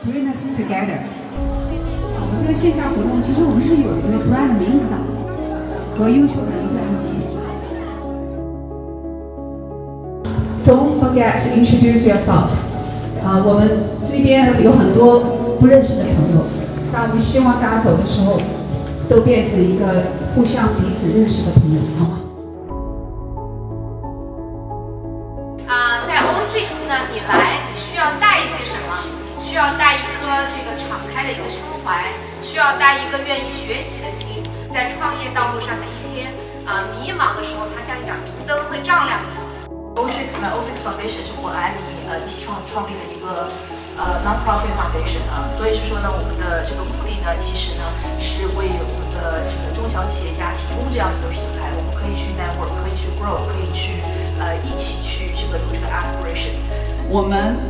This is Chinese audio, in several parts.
Bring us together。我们这个线下活动，其实我们是有一个 brand 名字的，和优秀的人在一起。Don't forget to introduce yourself。我们这边有很多不认识的朋友，但我们希望大家走的时候，都变成一个互相彼此认识的朋友，好吗？在 O6 呢，你来，你需要带一些什么？需要带一颗这个敞开的一个胸怀，需要带一个愿意学习的心。在创业道路上的一些迷茫的时候，它像一盏明灯，会照亮你。O6 呢 ，O6 Foundation 是我艾米一起创立的一个non-profit foundation 所以是说呢，我们的这个目的呢，其实呢是为我们的这个中小企业家提供这样一个平台，我们可以去 network， 可以去 grow， 可以去一起去这个有这个 aspiration。我们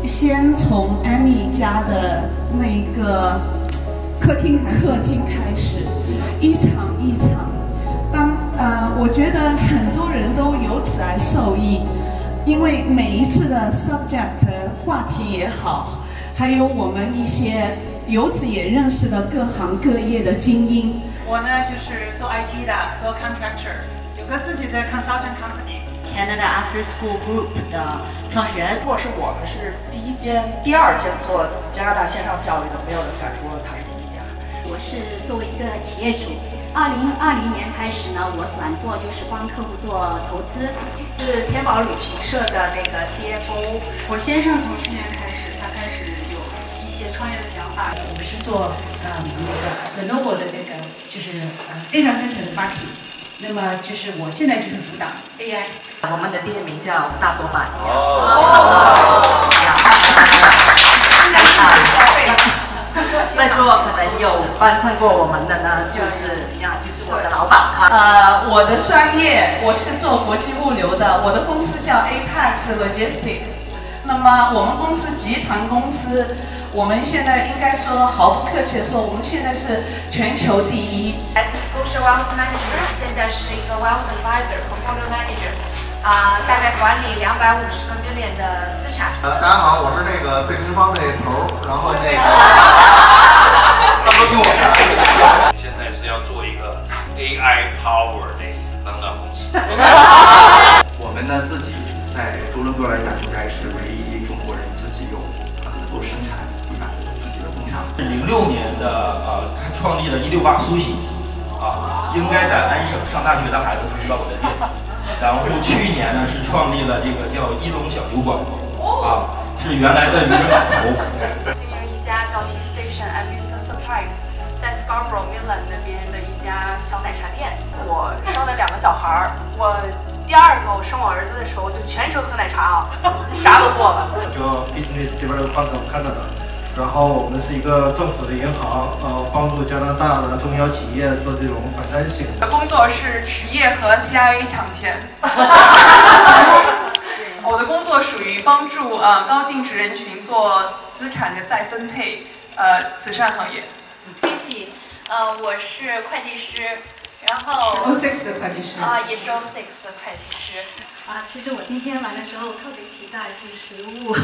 先从艾米家的那个客厅开始，一场一场。我觉得很多人都由此来受益，因为每一次的 subject 话题也好，还有我们一些由此也认识了各行各业的精英。我呢就是做 IT 的，做 contractor， 有个自己的 consultant company。Canada After School Group 的创始人。如果是我们是第二间做加拿大线上教育的，没有人敢说他是第一家。我是作为一个企业主，2020年开始呢，我转做就是帮客户做投资，是天宝旅行社的那个 CFO。我先生从去年开始，他开始有一些创业的想法。我们是做那个 Lenovo 的那个就是data center 的 marketing。那么就是我现在就是主导 AI。我们的店名叫大多版。在座可能有帮衬过我们的呢，就是我的老板我的专业我是做国际物流的，我的公司叫 Apex Logistics。那么我们公司集团公司，我们现在应该说毫不客气的说，我们现在是全球第一。来自 Scotia Wealth Management， 现在是一个 Wealth Advisor、Portfolio Manager， 大概管理250个 million 的资产。大家好，我是那个最直方那头，然后那个他们跟我们现在是要做一个 AI Power 的能源公司。我们呢自己在多伦多来讲，应该是唯一中国人自己有能够生产地板的自己的工厂。06年的他创立了168苏醒应该在安省上大学的孩子不知道我的店。然后去年呢是创立了这个叫一龙小酒馆是原来的渔人码头。经营一家叫 Tea Station and Mr. Surprise， 在 Scarborough Midland 那边的一家小奶茶店。我生了2个小孩，我第2个我生我儿子的时候就全程喝奶茶啥都过了。叫 Business Development Canada， 然后我们是一个政府的银行，帮助加拿大的中小企业做这种反贪性。工作是实业和 CIA 抢钱。我的工作属于帮助高净值人群做资产的再分配，慈善行业。Tracy，我是会计师，然后 O6 的会计师也是 O6 的会计师。其实我今天来的时候特别期待是食物。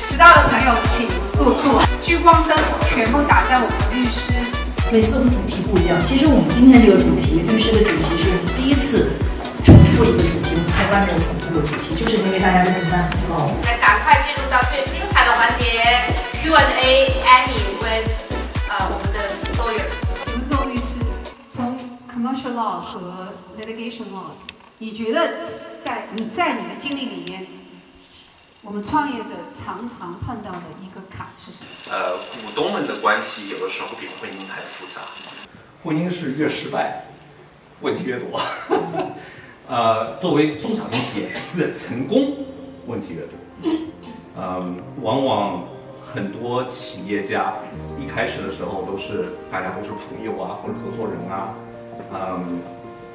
迟到的朋友请入座，聚光灯全部打在我们的律师。每次我们主题不一样，其实我们今天这个主题，律师的主题是我们第一次重复一个主题，我们从来没有重复过主题，就是因为大家的承担很高。那赶快进入到最精彩的环节 Q&A Annie with 我们的 lawyers。我们做律师，从 commercial law 和 litigation law， 你觉得在你的经历里面，我们创业者常常碰到的一个坎是什么？股东们的关系有的时候比婚姻还复杂。婚姻是越失败，问题越多。作为中小型企业是越成功，问题越多。往往很多企业家一开始的时候大家都是朋友啊，或者合作人啊，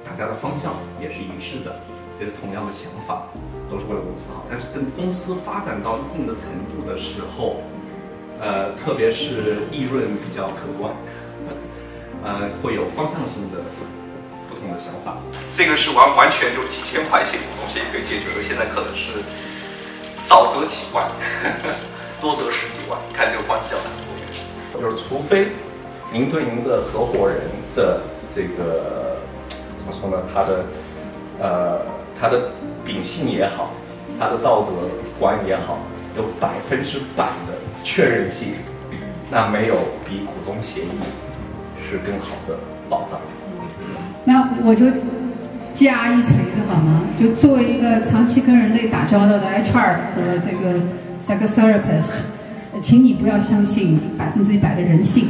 大家的方向也是一致的。也是同样的想法，都是为了公司好。但是等公司发展到一定的程度的时候，特别是利润比较可观，会有方向性的不同的想法。这个是完全就几千块钱的东西也可以解决的，现在可能是少则几万，多则十几万，看这个关系要难多。就是除非您对您的合伙人的这个怎么说呢？他的秉性也好，他的道德观也好，有100%的确认性，那没有比股东协议是更好的保障。那我就加一锤子好吗？就作为一个长期跟人类打交道的 HR 和这个 psychotherapist， 请你不要相信100%的人性。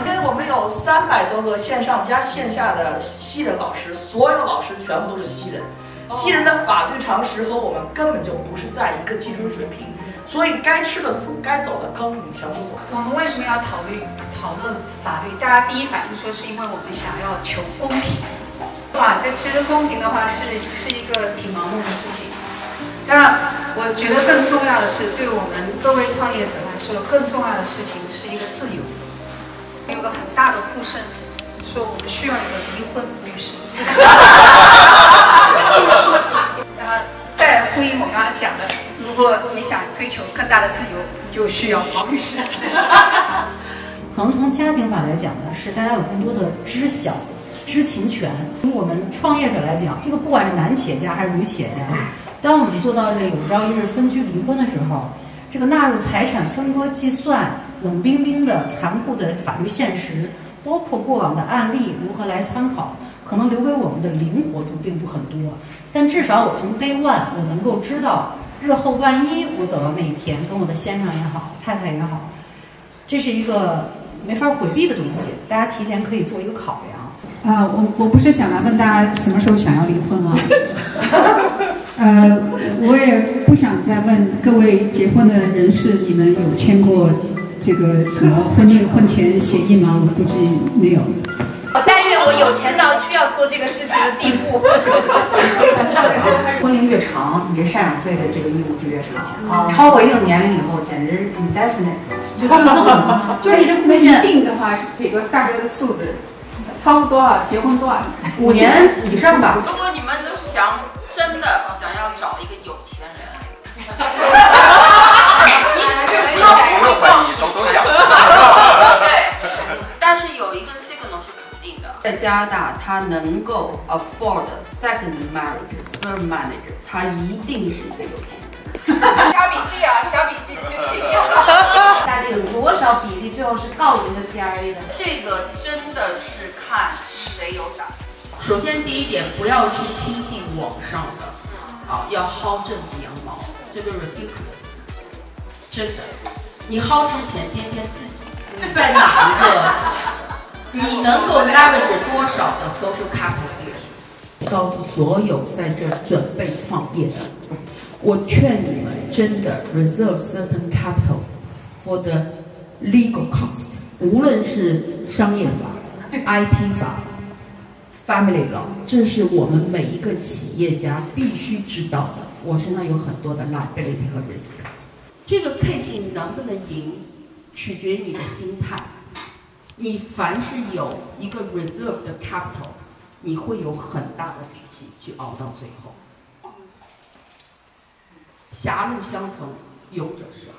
因为我们有300多个线上加线下的西人老师，所有老师全部都是西人。西人的法律常识和我们根本就不是在一个基准水平，所以该吃的苦、该走的坑，你全部走。我们为什么要讨论法律？大家第一反应说是因为我们想要求公平。这其实公平的话是一个挺盲目的事情。那我觉得更重要的是，对我们各位创业者来说，更重要的事情是一个自由。有个很大的呼声，说我们需要一个离婚律师。然后再呼应我刚刚讲的，如果你想追求更大的自由，你就需要黄律师。可能从家庭法来讲呢，是大家有更多的知晓、知情权。从我们创业者来讲，这个不管是男企业家还是女企业家，当我们做到这个有朝一日分居离婚的时候，这个纳入财产分割计算、冷冰冰的残酷的法律现实，包括过往的案例如何来参考，可能留给我们的灵活度并不很多。但至少我从 day one 我能够知道，日后万一我走到那一天，跟我的先生也好、太太也好，这是一个没法回避的东西，大家提前可以做一个考量。我不是想来问大家什么时候想要离婚啊，我也不想再问各位结婚的人士，你们有签过这个什么婚前协议吗？我估计没有。但愿我有钱到需要做这个事情的地步。婚龄越长，你这赡养费的这个义务就越长，超过一定年龄以后，简直 indefinite， 就是你这那一定的话，给个大概的数字，超过多少结婚多少？5年以上吧。如果你们真的想要找一个有钱人，对，但是有一个 signal 是肯定的，在加拿大，他能够 afford second marriage、third marriage， 他一定是一个有钱人。小笔记啊，小笔记就记下。大概有多少比例最后是告赢的 CRA 的？这个真的是看谁有胆。首先第一点，不要去轻信网上的，要薅政府羊毛，这个 ridiculous， 真的。你薅之前掂掂自己，你在哪一个，你能够 leverage 多少的 social capital？ 告诉所有在这准备创业的，我劝你们真的 reserve certain capital for the legal cost， 无论是商业法、IP 法、Family Law， 这是我们每一个企业家必须知道的。我身上有很多的 liability 和 risk。这个 case 你能不能赢，取决于你的心态。你凡是有一个 reserve 的 capital， 你会有很大的底气去熬到最后。狭路相逢勇者胜。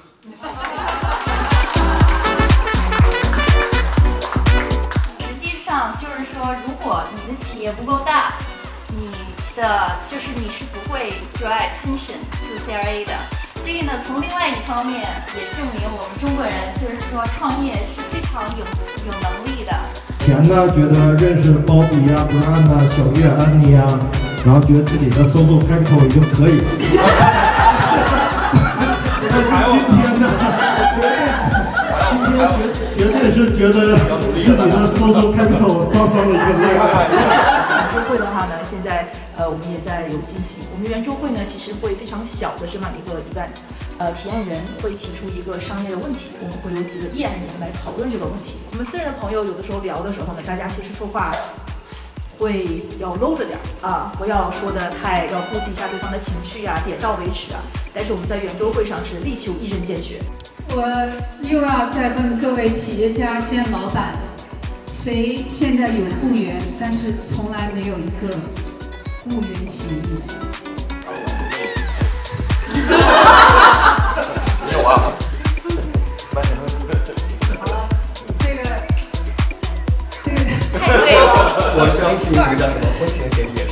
实际上就是说，如果你的企业不够大，你是不会 draw attention to CRA 的。所以呢，从另外一方面也证明我们中国人就是说创业是非常有能力的。前呢觉得认识包比啊、Brian 啊、小月、安妮啊，然后觉得自己的 social capital 已经可以了。今天呢，绝对是觉得自己的 social capital 稍稍的一个 level。周会的话呢，现在我们也在有进行。我们圆桌会呢，其实会非常小的这么一个 event，体验人会提出一个商业的问题，我们会有几个业内人来讨论这个问题。我们私人的朋友有的时候聊的时候呢，大家其实说话会要搂着点啊，不要说的太要顾及一下对方的情绪啊，点到为止啊。但是我们在圆桌会上是力求一针见血。我又要再问各位企业家兼老板，谁现在有雇员，但是从来没有一个雇员协议？没有啊。这个太对了。我相信这个叫什么婚前协议。